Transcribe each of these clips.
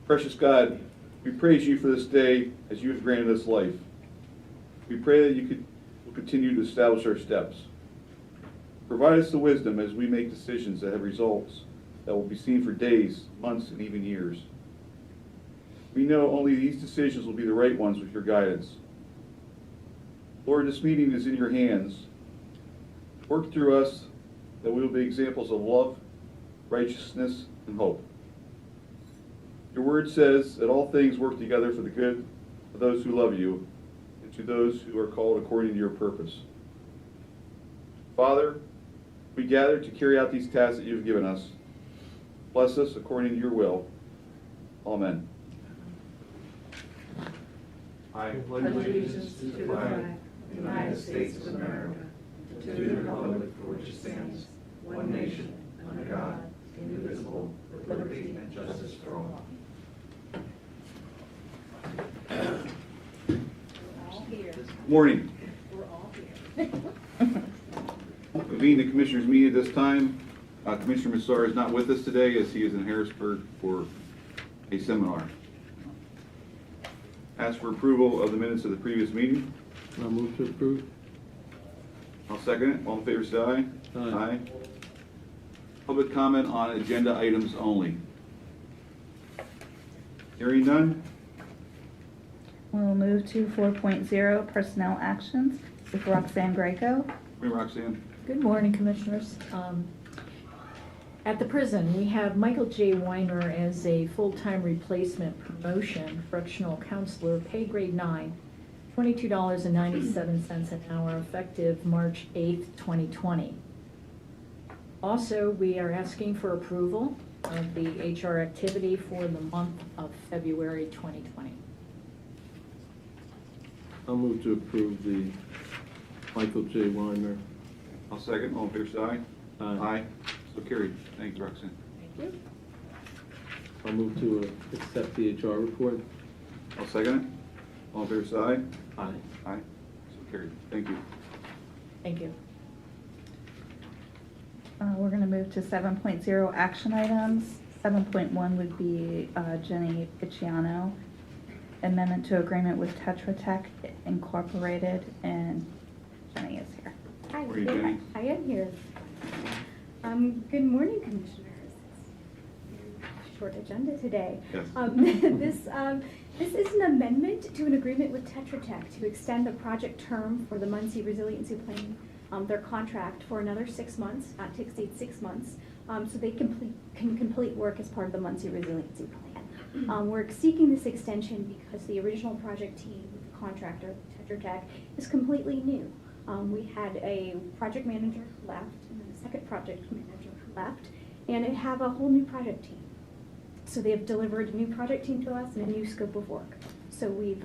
Precious God, we praise you for this day as you have granted us life. We pray that you will continue to establish our steps. Provide us the wisdom as we make decisions that have results that will be seen for days, months, and even years. We know only these decisions will be the right ones with your guidance. Lord, this meeting is in your hands. Work through us that we will be examples of love, righteousness, and hope. Your word says that all things work together for the good of those who love you and to those who are called according to your purpose. Father, we gather to carry out these tasks that you have given us. Bless us according to your will. Amen. I pledge allegiance to the flag of the United States of America, to the republic for which it stands, one nation, under God, indivisible, with liberty and justice for all. We're all here. Morning. We're all here. Convene the Commissioners' meeting at this time. Commissioner Massar is not with us today as he is in Harrisburg for a seminar. Ask for approval of the minutes of the previous meeting. I'll move to approve. I'll second it. All in favor, say aye. Aye. Public comment on agenda items only. Hearing none? We'll move to 4.0, personnel actions with Roxanne Greco. Hey, Roxanne. Good morning, Commissioners. At the prison, we have Michael J. Weiner as a full-time replacement promotion, correctional counselor, pay grade 9, $22.97 an hour, effective March 8th, 2020. Also, we are asking for approval of the HR activity for the month of February 2020. I'll move to approve the Michael J. Weiner. I'll second. All in favor, say aye. Aye. So carried. Thank you, Roxanne. Thank you. I'll move to accept the HR report. I'll second it. All in favor, say aye. Aye. Aye. So carried. Thank you. Thank you. We're going to move to 7.0, action items. 7.1 would be Jenny Picciano, amendment to agreement with Tetra Tech Incorporated, and Jenny is here. Hi, Where are you, Jenny? I am here. Good morning, Commissioners. Short agenda today. Yes. This is an amendment to an agreement with Tetra Tech to extend the project term for the Muncie Resiliency Plan, their contract for another 6 months, not to exceed 6 months, so they can complete work as part of the Muncie Resiliency Plan. We're seeking this extension because the original project team, the contractor, Tetra Tech, is completely new. We had a project manager who left, and then a second project manager who left, and it have a whole new project team. So they have delivered a new project team to us and a new scope of work. So we've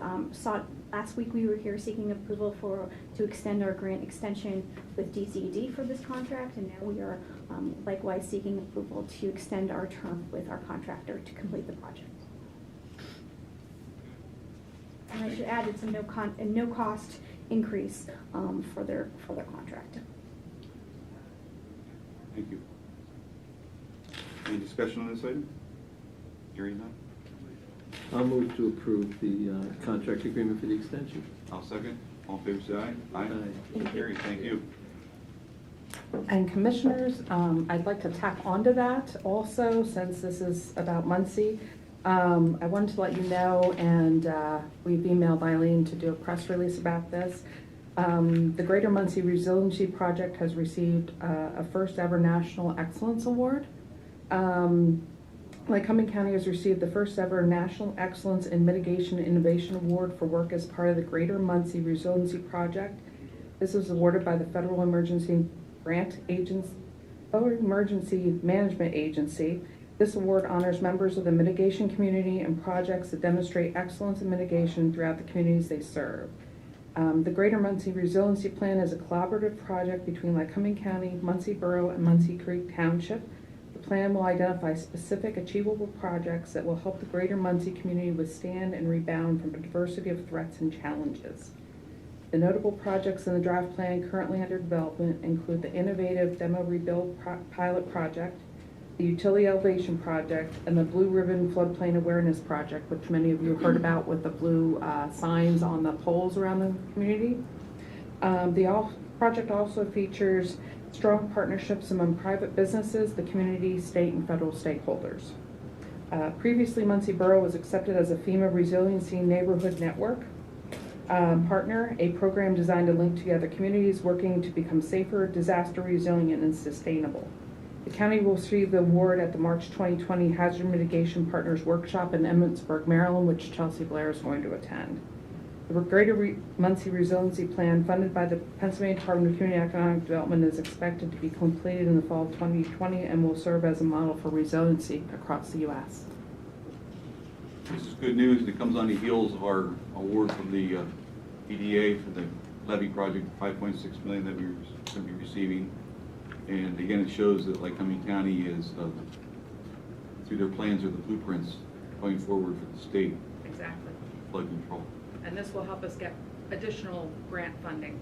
last week we were here seeking approval to extend our grant extension with DCD for this contract, and now we are likewise seeking approval to extend our term with our contractor to complete the project. And I should add, it's a no cost increase for their contract. Thank you. Any discussion on this item? Hearing none? I'll move to approve the contract agreement for the extension. I'll second. All in favor, say aye. Aye. So carried. Thank you. And Commissioners, I'd like to tack onto that also, since this is about Muncie. I wanted to let you know, and we've emailed Eileen to do a press release about this. The Greater Muncie Resiliency Project has received a first ever National Excellence Award. Lycoming County has received the first ever National Excellence in Mitigation Innovation Award for work as part of the Greater Muncie Resiliency Project. This was awarded by the Federal Emergency Grant Agency, or Emergency Management Agency. This award honors members of the mitigation community and projects that demonstrate excellence in mitigation throughout the communities they serve. The Greater Muncie Resiliency Plan is a collaborative project between Lycoming County, Muncie Borough, and Muncie Creek Township. The plan will identify specific achievable projects that will help the Greater Muncie community withstand and rebound from a diversity of threats and challenges. The notable projects in the draft plan currently under development include the innovative Demo Rebuild Pilot Project, the Utility Elevation Project, and the Blue Ribbon Floodplain Awareness Project, which many of you heard about with the blue signs on the poles around the community. Project also features strong partnerships among private businesses, the community, state, and federal stakeholders. Previously, Muncie Borough was accepted as a FEMA Resiliency Neighborhood Network partner, a program designed to link together communities working to become safer, disaster resilient, and sustainable. The county will receive the award at the March 2020 Hazard Mitigation Partners Workshop in Emmitsburg, Maryland, which Chelsea Blair is going to attend. The Greater Muncie Resiliency Plan, funded by the Pennsylvania Department of Community Economic Development, is expected to be completed in the fall of 2020 and will serve as a model for resiliency across the U.S. This is good news. It comes on the heels of our award from the EDA for the levee project, $5.6 million that we're going to be receiving. And again, it shows that Lycoming County is, through their plans or the blueprints, going forward for the state Exactly. flood control. And this will help us get additional grant funding.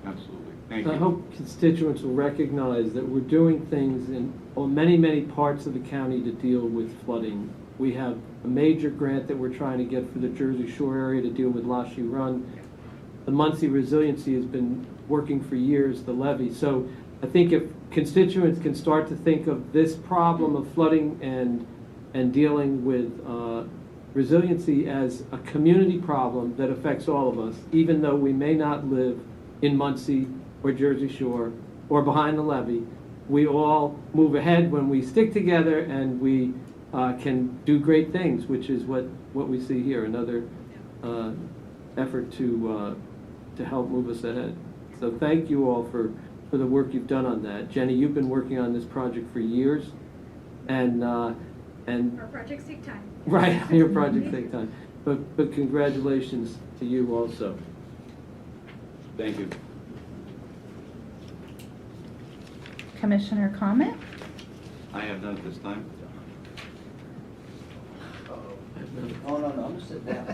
Absolutely. Thank I you. hope constituents will recognize that we're doing things in many parts of the county to deal with flooding. We have a major grant that we're trying to get for the Jersey Shore area to deal with Lashy Run. The Muncie Resiliency has been working for years, the levee. So I think if constituents can start to think of this problem of flooding and dealing with resiliency as a community problem that affects all of us, even though we may not live in Muncie or Jersey Shore or behind the levee, we all move ahead when we stick together and we can do great things, which is what we see here, another effort to help move us ahead. So thank you all for the work you've done on that. Jenny, you've been working on this project for years, and Our projects take time. right, your project take time. But congratulations to you also. Thank you. Commissioner comment? I have none at this time. Oh, no, I'm gonna sit down.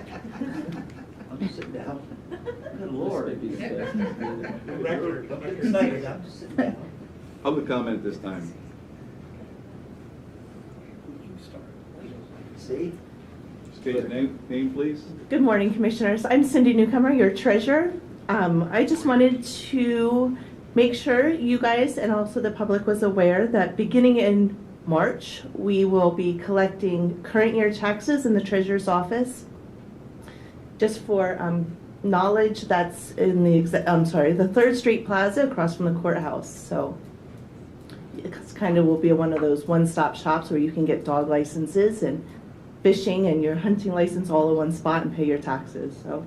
I'm gonna sit down. Good Lord. This may be the fastest meeting. Record. Don't get excited, I'm just sitting down. Public comment at this time. See? State your name, please. Good morning, Commissioners. I'm Cindy Newcomer, your treasurer. I just wanted to make sure you guys and also the public was aware that beginning in March, we will be collecting current year taxes in the treasurer's office. Just for knowledge, that's in the 3rd Street Plaza across from the courthouse. So it's kind of will be one of those one-stop shops where you can get dog licenses and fishing and your hunting license all in one spot and pay your taxes. So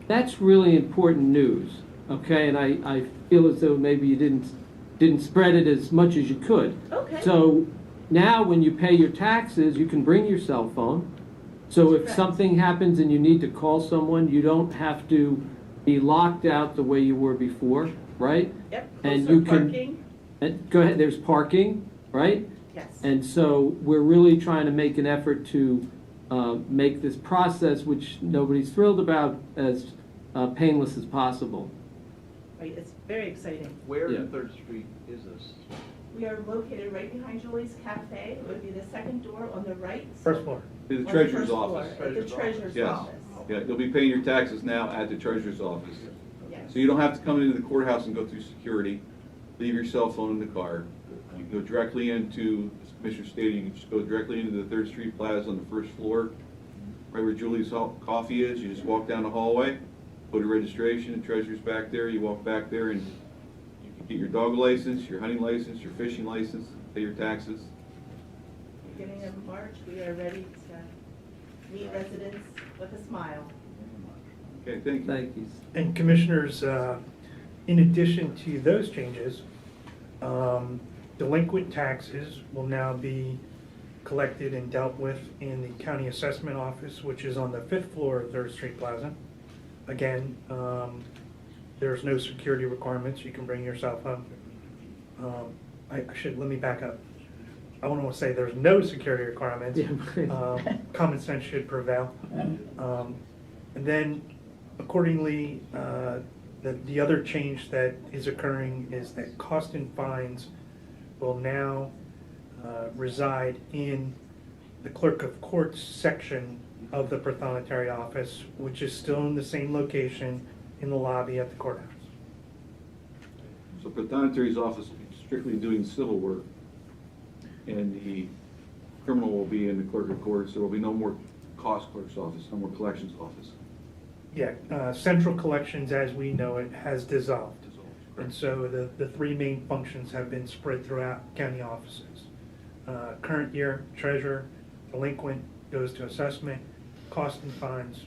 That's really important news, okay? And I feel as though maybe you didn't spread it as much as you could. Okay. So now when you pay your taxes, you can bring your cell phone. So if Correct. something happens and you need to call someone, you don't have to be locked out the way you were before, right? Yep. And Also you can parking. and go ahead. There's parking, right? Yes. And so we're really trying to make an effort to make this process, which nobody's thrilled about, as painless as possible. Right, it's very exciting. Where Yeah. in 3rd Street is this? We are located right behind Julie's Cafe. It would be the second door on the right. First floor. The On the treasurer's first floor, office. At the treasurer's Yes. office. Yeah, you'll be paying your taxes now at the treasurer's office. Yes. So you don't have to come into the courthouse and go through security, leave your cell phone in the car. You can go directly into, as Commissioner stated, you can just go directly into the 3rd Street Plaza on the 1st floor, right where Julie's Coffee is. You just walk down the hallway, go to registration, the treasurer's back there, you walk back there and you can get your dog license, your hunting license, your fishing license, pay your taxes. Beginning of March, we are ready to meet residents with a smile. Okay, thank you. Thank you. And Commissioners, in addition to those changes, delinquent taxes will now be collected and dealt with in the County Assessment Office, which is on the 5th floor of 3rd Street Plaza. Again, there's no security requirements. You can bring your cell phone. Let me back up. I want to say there's no security requirements. Yeah. Common sense should prevail. And then accordingly, the other change that is occurring is that cost and fines will now reside in the clerk of courts section of the Prothonotary office, which is still in the same location in the lobby at the courthouse. So Prothonotary's office will be strictly doing civil work, and the criminal will be in the clerk of courts. There will be no more cost clerk's office, no more collections office. Yeah, central collections as we know it has dissolved. And so the three main functions have been spread throughout county offices. Current year, treasurer, delinquent goes to assessment, cost and fines,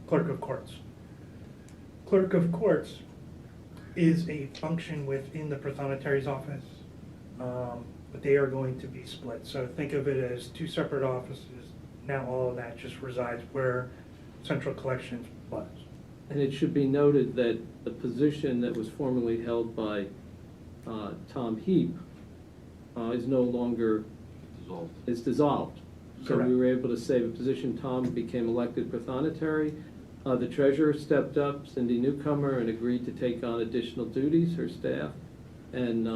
clerk of courts. Clerk of courts is a function within the Prothonotary's office, but they are going to be split. So think of it as two separate offices. Now all of that just resides where central collections was. And it should be noted that the position that was formerly held by Tom Heap is no longer, Dissolved. is dissolved. So Correct. we were able to save a position. Tom became elected Prothonotary. The treasurer stepped up, Cindy Newcomer, and agreed to take on additional duties, her staff, and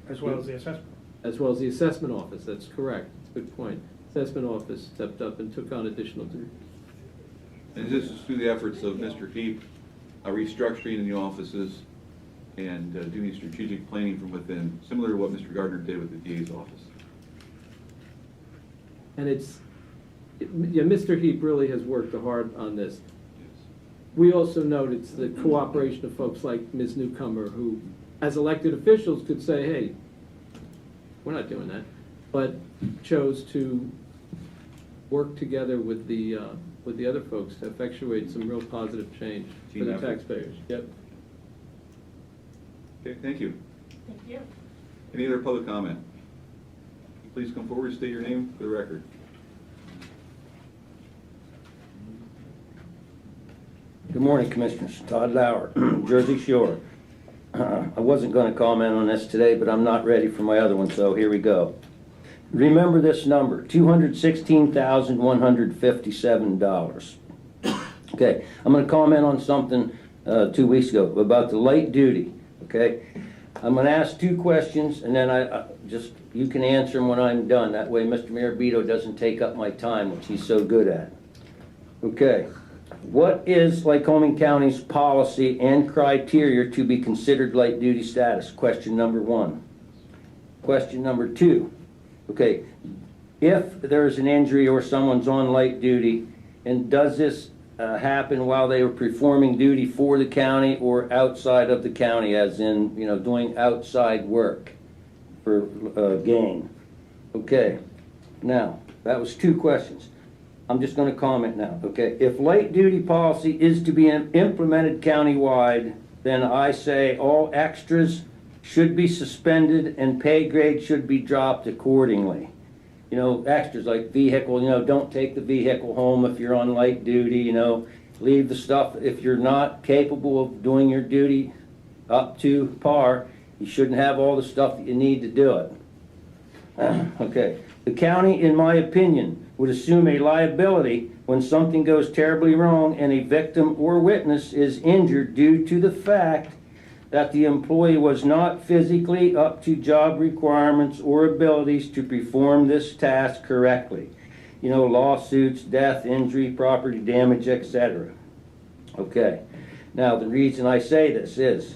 As well as the assessment. as well as the assessment office. That's correct. That's a good point. Assessment office stepped up and took on additional duties. And this is through the efforts of Mr. Heap, restructuring in the offices and doing strategic planning from within, similar to what Mr. Gardner did with the DA's office. And yeah, Mr. Heap really has worked hard on this. We also note it's the cooperation of folks like Ms. Newcomer, who, as elected officials, could say, hey, we're not doing that, but chose to work together with the other folks to effectuate some real positive change for Team the effort. taxpayers. Yep. Okay, thank you. Thank you. Any other public comment? Please come forward, state your name for the record. Good morning, Commissioners. Todd Lauer, Jersey Shore. I wasn't going to comment on this today, but I'm not ready for my other one, so here we go. Remember this number, $216,157. Okay, I'm going to comment on something 2 weeks ago about the light duty, okay? I'm going to ask two questions, and then you can answer them when I'm done. That way Mr. Mirabito doesn't take up my time, which he's so good at. Okay. What is Lycoming County's policy and criteria to be considered light duty status? Question number one. Question number two. Okay, if there's an injury or someone's on light duty, and does this happen while they were performing duty for the county or outside of the county, as in, doing outside work for gain? Okay, now, that was two questions. I'm just going to comment now, okay? If light duty policy is to be implemented countywide, then I say all extras should be suspended and pay grade should be dropped accordingly. Extras like vehicle, don't take the vehicle home if you're on light duty, leave the stuff. If you're not capable of doing your duty up to par, you shouldn't have all the stuff that you need to do it. Okay, the county, in my opinion, would assume a liability when something goes terribly wrong and a victim or witness is injured due to the fact that the employee was not physically up to job requirements or abilities to perform this task correctly. Lawsuits, death, injury, property damage, etc. Okay, now the reason I say this is,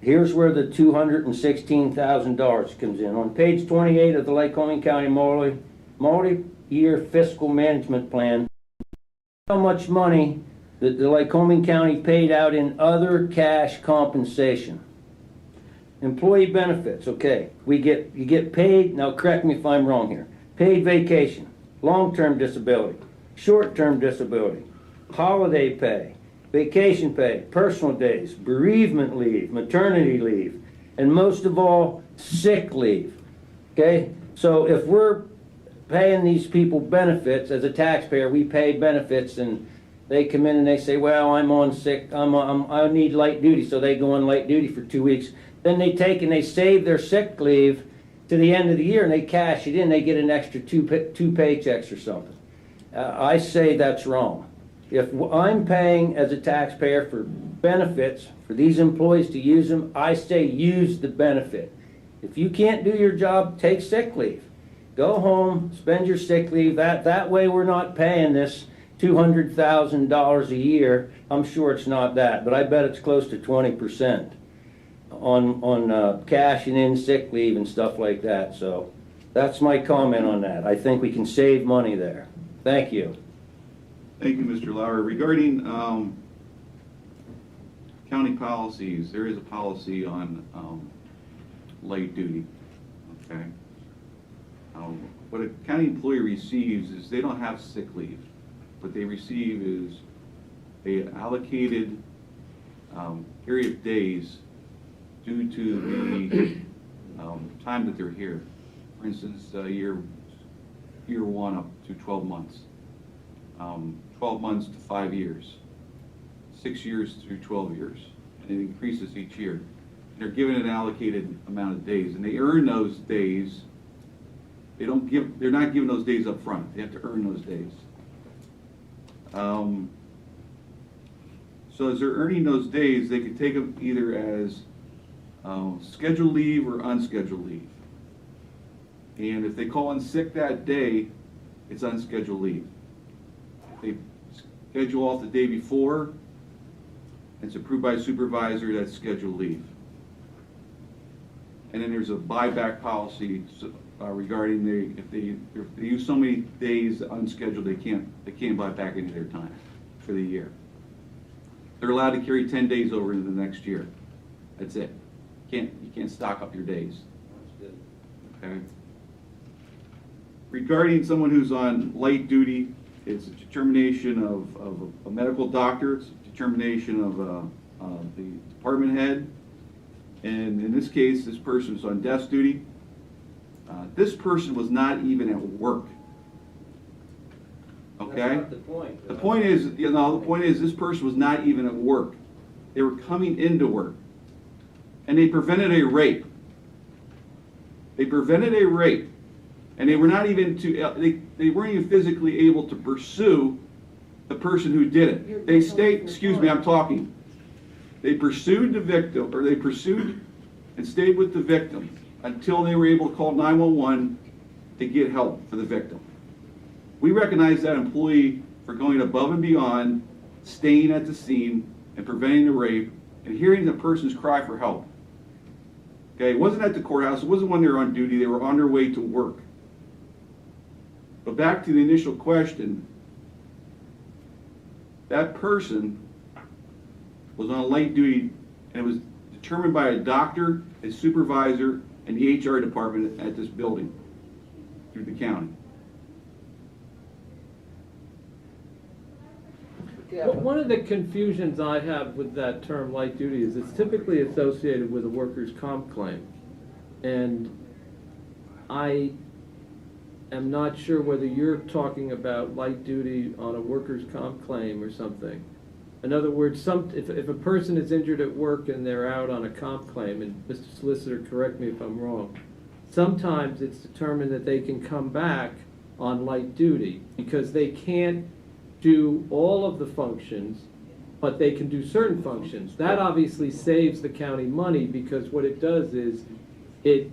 here's where the $216,000 comes in. On page 28 of the Lycoming County multi-year fiscal management plan, how much money that the Lycoming County paid out in other cash compensation. Employee benefits, okay. You get paid, now correct me if I'm wrong here, paid vacation, long-term disability, short-term disability, holiday pay, vacation pay, personal days, bereavement leave, maternity leave, and most of all, sick leave. Okay? So if we're paying these people benefits, as a taxpayer, we pay benefits, and they come in and they say, well, I'm on sick, I need light duty, so they go on light duty for 2 weeks. Then they take and they save their sick leave to the end of the year, and they cash it in, they get an extra two paychecks or something. I say that's wrong. If I'm paying as a taxpayer for benefits for these employees to use them, I say use the benefit. If you can't do your job, take sick leave. Go home, spend your sick leave. That way we're not paying this $200,000 a year. I'm sure it's not that, but I bet it's close to 20% on cashing in sick leave and stuff like that. So that's my comment on that. I think we can save money there. Thank you. Thank you, Mr. Lauer. Regarding county policies, there is a policy on light duty, okay? What a county employee receives is they don't have sick leave. What they receive is a allocated area of days due to the time that they're here. For instance, year 1 up to 12 months. 12 months to 5 years, 6 years through 12 years, and it increases each year. And they're given an allocated amount of days, and they earn those days. They're not given those days up front. They have to earn those days. So as they're earning those days, they can take them either as scheduled leave or unscheduled leave. And if they call in sick that day, it's unscheduled leave. If they schedule off the day before, it's approved by a supervisor, that's scheduled leave. And then there's a buyback policy regarding if they use so many days unscheduled, they can't buy back any of their time for the year. They're allowed to carry 10 days over into the next year. That's it. You can't stock up your days. Okay. Regarding someone who's on light duty, it's a determination of a medical doctor. It's a determination of the department head. And in this case, this person is on desk duty. This person was not even at work. Okay? That's not the point. The point is this person was not even at work. They were coming into work. And they prevented a rape. They prevented a rape. And they were not even they weren't even physically able to pursue the person who did it. They stayed, excuse me, I'm talking. They pursued the victim, or they pursued and stayed with the victim until they were able to call 911 to get help for the victim. We recognize that employee for going above and beyond, staying at the scene and preventing the rape and hearing the person's cry for help. Okay, it wasn't at the courthouse, it wasn't when they were on duty, they were on their way to work. But back to the initial question, that person was on light duty, and it was determined by a doctor, a supervisor, and the HR department at this building through the county. Well, one of the confusions I have with that term light duty is it's typically associated with a workers' comp claim. And I am not sure whether you're talking about light duty on a workers' comp claim or something. In other words, if a person is injured at work and they're out on a comp claim, and Mr. Solicitor, correct me if I'm wrong, sometimes it's determined that they can come back on light duty because they can't do all of the functions, but they can do certain functions. That obviously saves the county money because what it does is it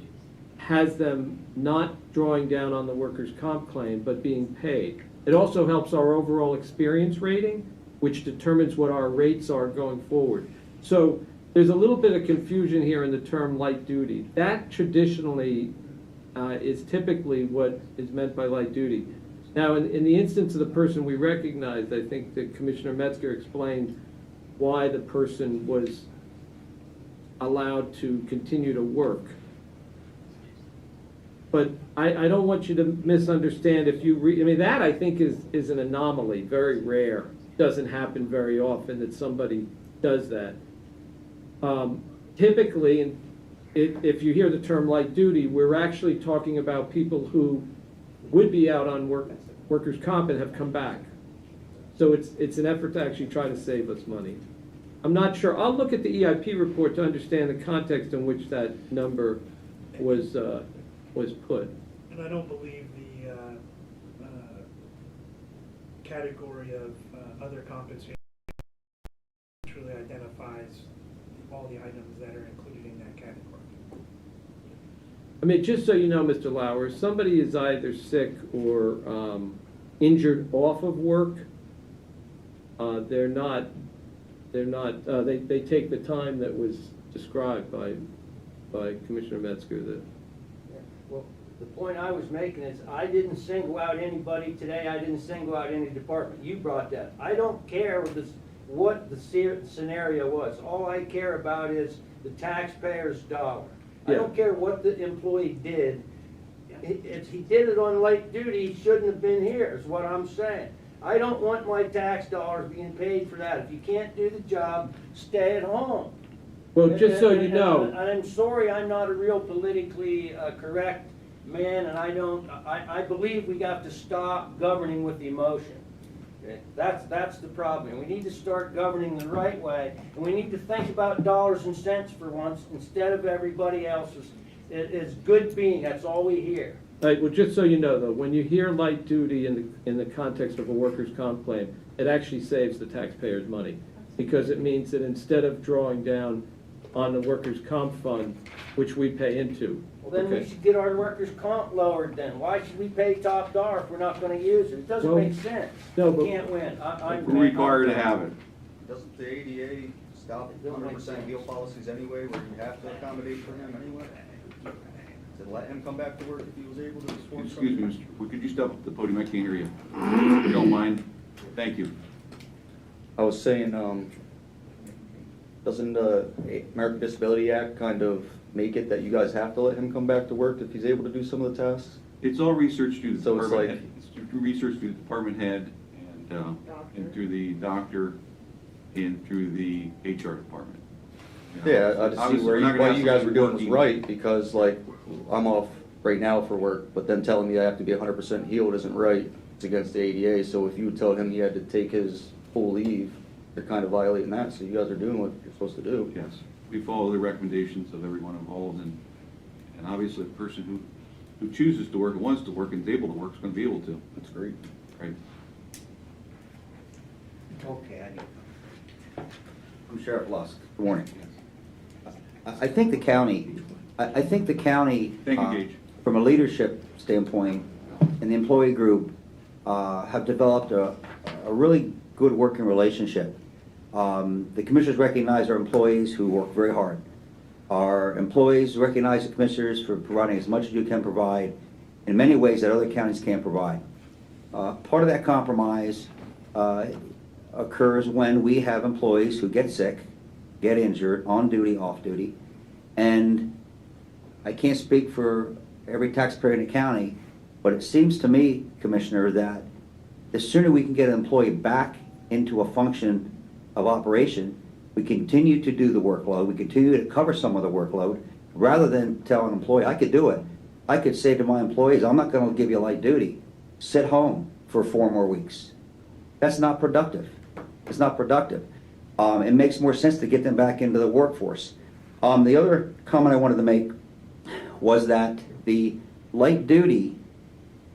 has them not drawing down on the workers' comp claim, but being paid. It also helps our overall experience rating, which determines what our rates are going forward. So there's a little bit of confusion here in the term light duty. That traditionally is typically what is meant by light duty. Now, in the instance of the person we recognized, I think that Commissioner Metzger explained why the person was allowed to continue to work. But I don't want you to misunderstand if you I mean, that I think is an anomaly, very rare. Doesn't happen very often that somebody does that. Typically, if you hear the term light duty, we're actually talking about people who would be out on workers' comp and have come back. So it's an effort to actually try to save us money. I'm not sure. I'll look at the EIP report to understand the context in which that number was put. And I don't believe the category of other compensation truly identifies all the items that are included in that category. mean, just so you know, Mr. Lauer, if somebody is either sick or injured off of work, they take the time that was described by Commissioner Metzger. That Well, the point I was making is, I didn't single out anybody today, I didn't single out any department. You brought that. I don't care what the scenario was. All I care about is the taxpayer's dollar. I Yeah. don't care what the employee did. If he did it on light duty, he shouldn't have been here, is what I'm saying. I don't want my tax dollars being paid for that. If you can't do the job, stay at home. well, just so you And know, I'm sorry, I'm not a real politically correct man, and I believe we have to stop governing with the emotion. Okay? That's the problem. We need to start governing the right way, and we need to think about dollars and cents for once instead of everybody else's. It's good being, that's all we hear. right, well, just so you know, though, when you hear light duty in the context of a workers' comp claim, it actually saves the taxpayers money, because it means that instead of drawing down on the workers' comp fund, which we pay into. Well, then we okay? should get our workers' comp lowered then. Why should we pay top dollar if we're not gonna use it? It doesn't Well, make sense. no, We but- can't win. We're required to have it. Doesn't the ADA stop 100% meal policies anyway, where you have to accommodate for him anyway? To let him come back to work if he was able to perform Excuse something? me, Mr. Could you step up to the podium? I can't hear you. If you don't mind. Thank you. I was saying, doesn't the American Disability Act kind of make it that you guys have to let him come back to work if he's able to do some of the tasks? It's all research through the So it's department like- head. It's through research through the department head and through the doctor and through the HR department. You know, Yeah, I just see obviously, where we're not gonna what have you guys were somebody doing was working- right, because like, I'm off right now for work, but then telling me I have to be 100% healed isn't right. It's against the ADA, so if you tell him he had to take his full leave, you're kind of violating that, so you guys are doing what you're supposed to do. Yes, we follow the recommendations of everyone involved, and obviously the person who chooses to work and wants to work and is able to work is going to be able to. That's great. Right. Okay, I'm Sheriff Lusk. Good morning. I think the county, Thank you, Gage. from a leadership standpoint, and the employee group have developed a really good working relationship. The commissioners recognize our employees who work very hard. Our employees recognize the commissioners for providing as much as you can provide in many ways that other counties can't provide. Part of that compromise occurs when we have employees who get sick, get injured, on duty, off duty, and I can't speak for every taxpayer in the county, but it seems to me, Commissioner, that the sooner we can get an employee back into a function of operation, we continue to do the workload, we continue to cover some of the workload, rather than tell an employee, I could do it. I could say to my employees, I'm not going to give you light duty. Sit home for 4 more weeks. That's not productive. It's not productive. It makes more sense to get them back into the workforce. The other comment I wanted to make was that the light duty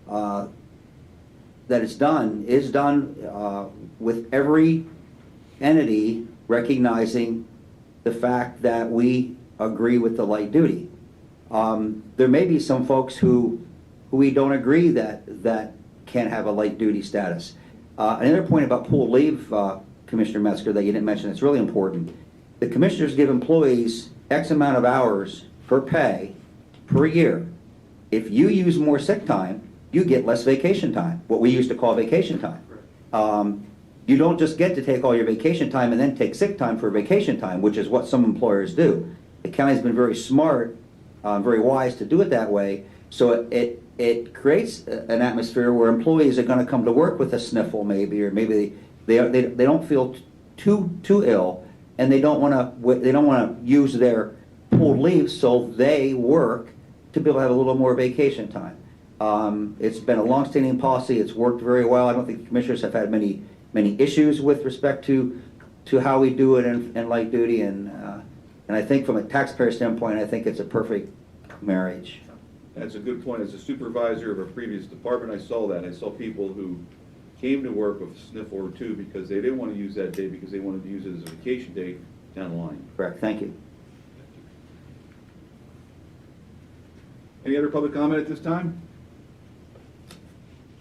that is done with every entity recognizing the fact that we agree with the light duty. There may be some folks who we don't agree that can't have a light duty status. Another point about pool leave, Commissioner Metzger, that you didn't mention, it's really important. The commissioners give employees X amount of hours per pay per year. If you use more sick time, you get less vacation time, what we used to call vacation time. You don't just get to take all your vacation time and then take sick time for vacation time, which is what some employers do. The county's been very smart, very wise to do it that way, so it creates an atmosphere where employees are going to come to work with a sniffle maybe, or maybe they don't feel too ill, and they don't want to use their pooled leave, so they work to be able to have a little more vacation time. It's been a long-standing policy. It's worked very well. I don't think the commissioners have had many issues with respect to how we do it in light duty, and I think from a taxpayer standpoint, I think it's a perfect marriage. That's a good point. As a supervisor of a previous department, I saw that. I saw people who came to work with a sniffle or two because they didn't want to use that day because they wanted to use it as a vacation day down the line. Correct. Thank you. Any other public comment at this time?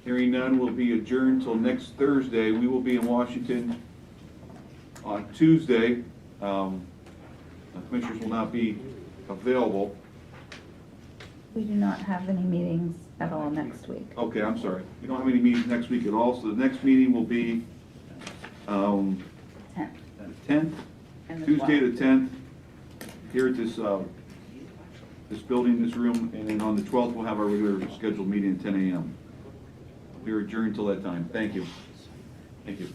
Hearing none, we'll be adjourned till next Thursday. We will be in Washington on Tuesday. Commissioners will not be available. We do not have any meetings at all next week. Okay, I'm sorry. We don't have any meetings next week at all, so the next meeting will be 10th. 10th, And the Tuesday 12th. the 10th, here at this building, this room, and then on the 12th, we'll have our regular scheduled meeting at 10 a.m. We are adjourned till that time. Thank you. Thank you.